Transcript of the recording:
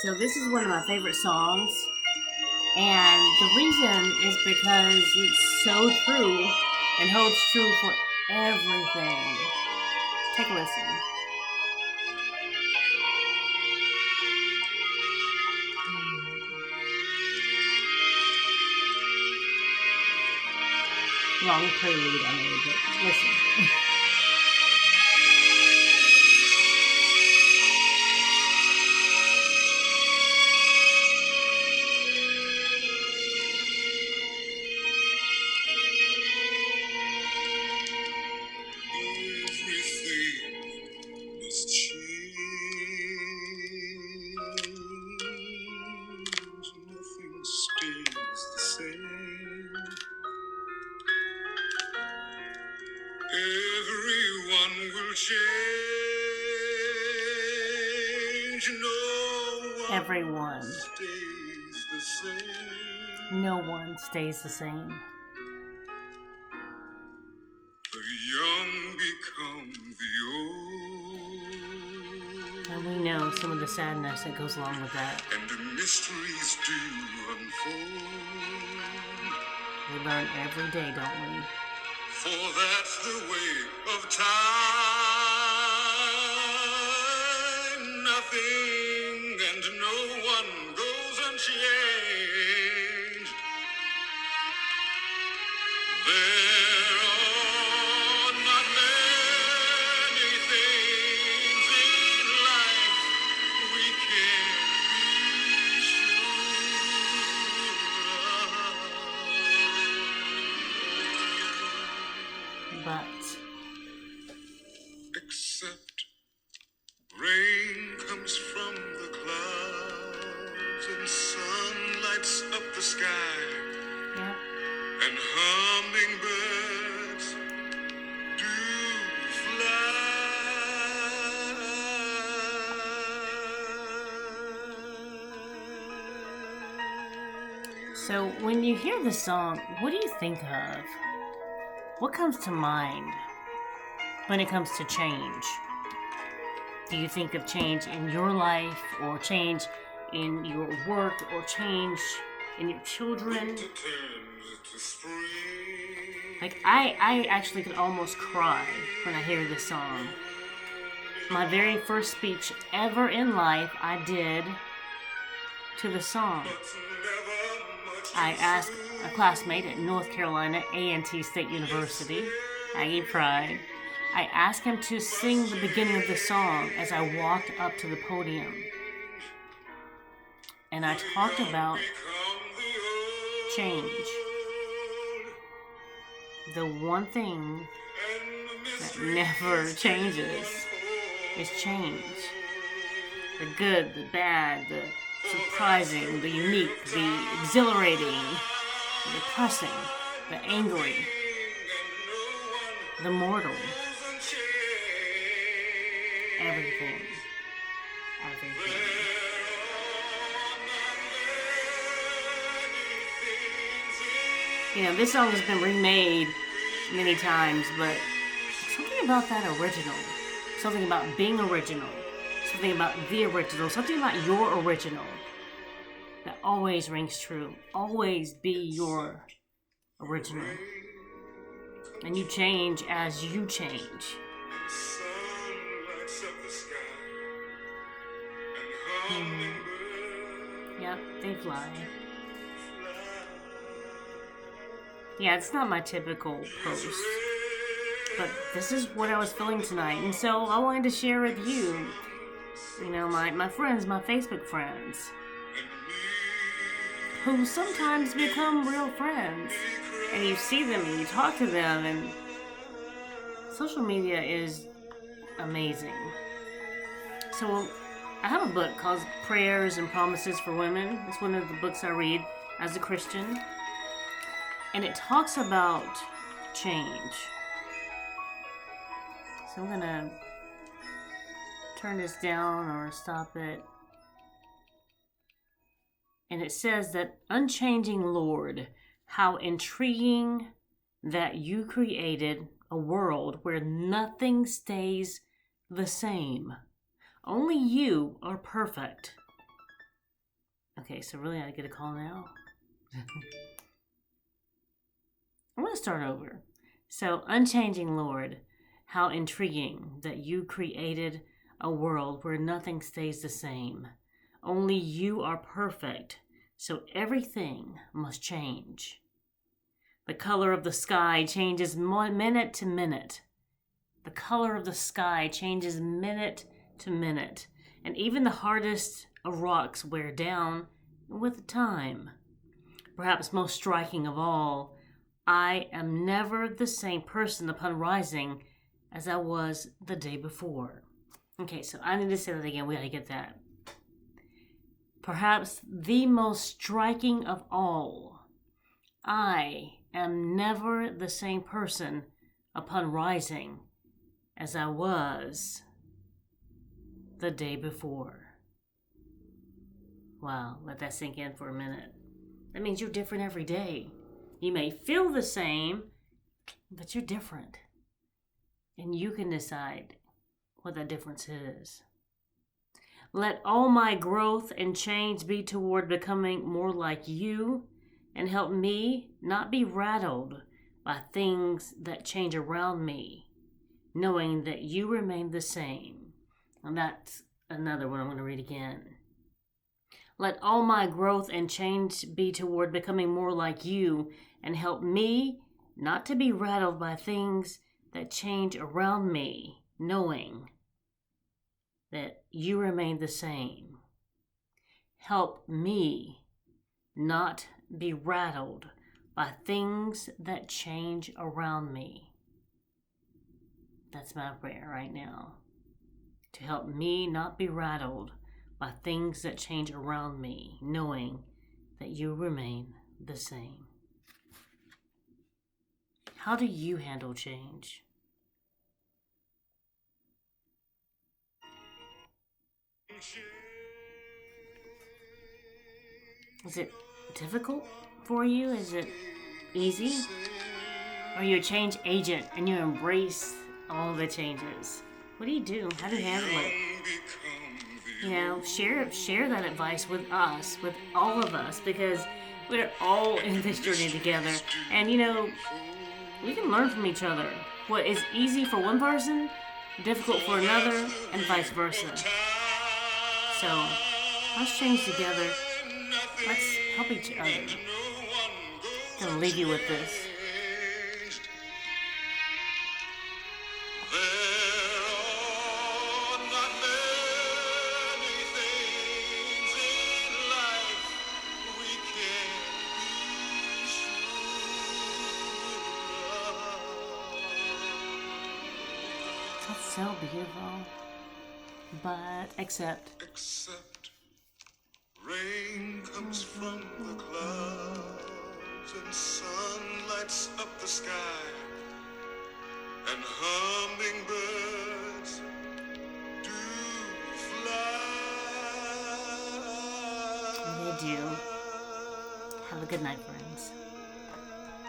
So this is one of my favorite songs, and the reason is because it's so true and holds true for everything. Take a listen. Long prelude, I know, but listen. Everything must change. Nothing stays the same. Everyone will change. No one Everyone. stays the same. No one stays the same. The young become the old. And we know some of the sadness that goes along with that. And the mysteries do unfold. We learn every day, don't we? For that's the way of time. Nothing and no one goes unchanged. There are not many things in life we can be sure of. But Except rain comes from the clouds and sun lights up the sky, yeah, and hummingbirds do fly. so when you hear the song, what do you think of? What comes to mind when it comes to change? Do you think of change in your life, or change in your work, or change in your children? Winter turns to spring. Like, I actually could almost cry when I hear this song. My very first speech ever in life I did to the song. I asked a classmate at North Carolina A&T State University, Aggie Pride, I asked him to sing the beginning of the song as I walked up to the podium. And I talked about change. The one thing that never changes is change. The good, the bad, the surprising, the unique, the exhilarating, the depressing, the angry, the mortal. Everything. Everything. You know, this song has been remade many times, but something about that original, something about being original, something about the original, something about your original that always rings true. Always be your original. And you change as you change. Yep, they fly. Yeah, it's not my typical post, but this is what I was feeling tonight, and so I wanted to share with you, you know, my friends, my Facebook friends, who sometimes become real friends, and you see them and you talk to them, and social media is amazing. So I have a book called Prayers and Promises for Women. It's one of the books I read as a Christian. And it talks about change. So I'm going to turn this down or stop it. And it says that, unchanging Lord, how intriguing that you created a world where nothing stays the same. Only you are perfect. Okay, so really I get a call now? I'm going to start over. So, unchanging Lord, how intriguing that you created a world where nothing stays the same. Only you are perfect, so everything must change. The color of the sky changes minute to minute. The color of the sky changes minute to minute, and even the hardest of rocks wear down with time. Perhaps most striking of all, I am never the same person upon rising as I was the day before. Okay, so I need to say that again. We gotta get that. Perhaps the most striking of all, I am never the same person upon rising as I was the day before. Wow, let that sink in for a minute. That means you're different every day. You may feel the same, but you're different. And you can decide what that difference is. Let all my growth and change be toward becoming more like you, and help me not be rattled by things that change around me, knowing that you remain the same. And that's another one I'm going to read again. Let all my growth and change be toward becoming more like you, and help me not to be rattled by things that change around me, knowing that you remain the same. Help me not be rattled by things that change around me. That's my prayer right now. To help me not be rattled by things that change around me, knowing that you remain the same. How do you handle change? Is it difficult for you? Is it easy? Are you a change agent and you embrace all the changes? What do you do? How do you handle it? You know, share that advice with us, with all of us, because we're all in this journey together. And you know, we can learn from each other. What is easy for one person, difficult for another, and vice versa. So, let's change together. Let's help each other. I'm gonna leave you with this. That's so beautiful. But except rain comes from the clouds and sun lights up the sky, and hummingbirds do fly. they do. Have a good night, friends.